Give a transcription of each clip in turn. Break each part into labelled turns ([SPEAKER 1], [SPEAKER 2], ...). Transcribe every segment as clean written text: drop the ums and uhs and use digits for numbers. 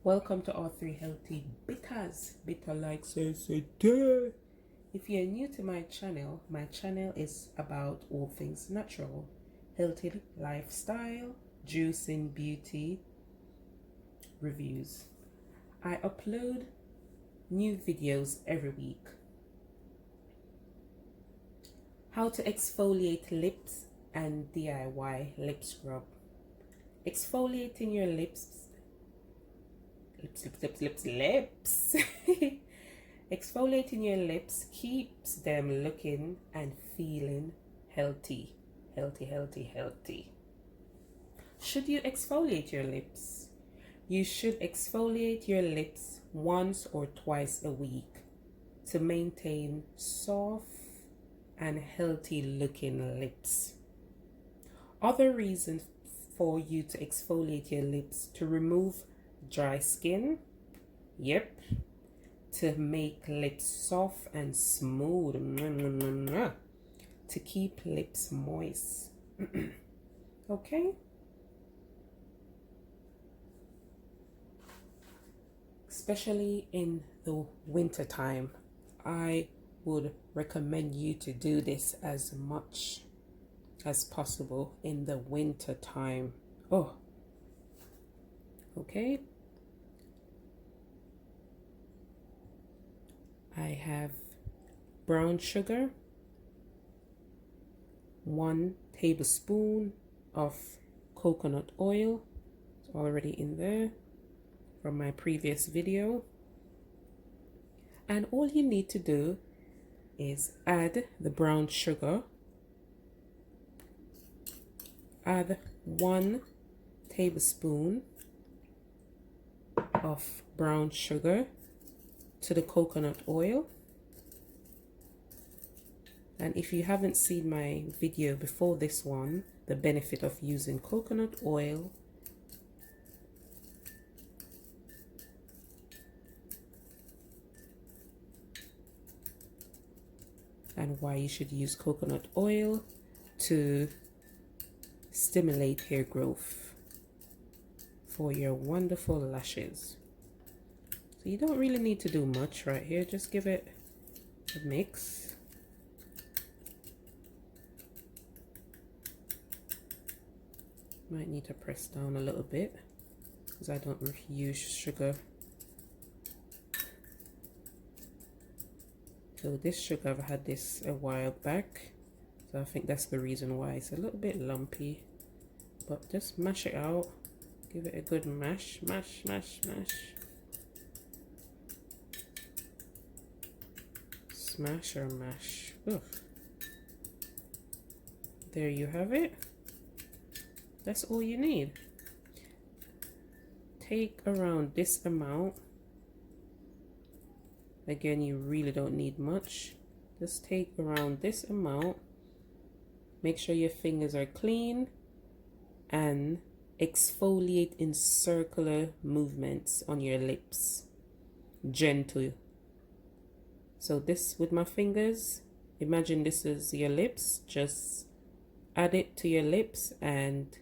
[SPEAKER 1] Welcome to our three healthy bitters. Bitter like sensitive. If you're new to my channel is about all things natural, healthy lifestyle, juicing, beauty, reviews. I upload new videos every week. How to exfoliate lips and DIY lip scrub. Exfoliating your lips. Exfoliating your lips keeps them looking and feeling healthy. Healthy. Should you exfoliate your lips? You should exfoliate your lips once or twice a week to maintain soft and healthy looking lips. Other reasons for you to exfoliate your lips: to remove dry skin, to make lips soft and smooth, to keep lips moist. Okay, especially in the winter time, I would recommend you to do this as much as possible in the winter time. Oh, okay. I have brown sugar, 1 tablespoon of coconut oil. It's already in there from my previous video. And all you need to do is add the brown sugar, add 1 tablespoon of brown sugar to the coconut oil. And if you haven't seen my video before this one, the benefit of using coconut oil, and why you should use coconut oil to stimulate hair growth for your wonderful lashes. So you don't really need to do much right here. Just give it a mix. Might need to press down a little bit because I don't use sugar. So this sugar, I've had this a while back, so I think that's the reason why it's a little bit lumpy. But just mash it out. Give it a good mash. Smash or mash. Oof. There you have it. That's all you need. Take around this amount. Again, you really don't need much. Just take around this amount. Make sure your fingers are clean and exfoliate in circular movements on your lips. Gentle. So this with my fingers, imagine this is your lips. Just add it to your lips and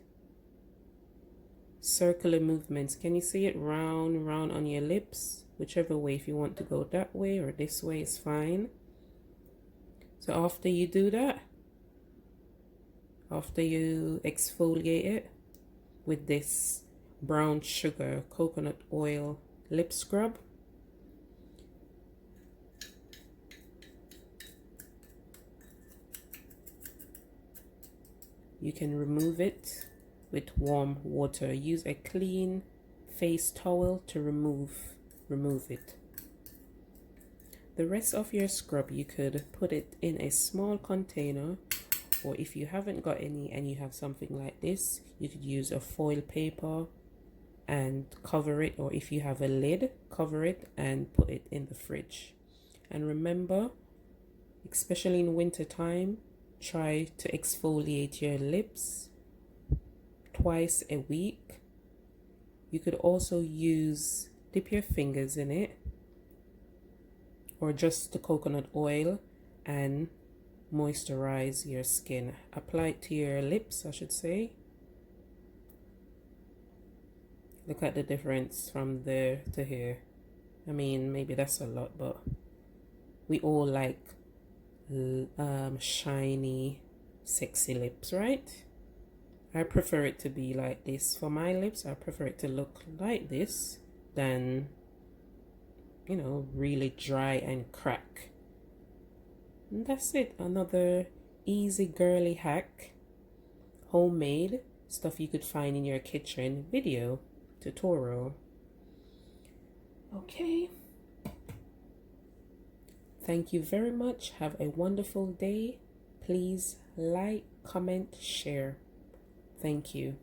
[SPEAKER 1] circular movements. Can you see it? Round on your lips, whichever way. If you want to go that way or this way is fine. So after you do that, after you exfoliate it with this brown sugar coconut oil lip scrub, you can remove it with warm water. Use a clean face towel to remove it. The rest of your scrub, you could put it in a small container, or if you haven't got any and you have something like this, you could use a foil paper and cover it, or if you have a lid, cover it and put it in the fridge. And remember, especially in winter time, try to exfoliate your lips twice a week. You could also dip your fingers in it, or just the coconut oil, and moisturize your skin. Apply it to your lips, I should say. Look at the difference from there to here. I mean, maybe that's a lot, but we all like shiny, sexy lips, right? I prefer it to be like this for my lips. I prefer it to look like this than, you know, really dry and crack. And that's it. Another easy girly hack, homemade stuff you could find in your kitchen video tutorial. Okay. Thank you very much. Have a wonderful day. Please like, comment, share. Thank you.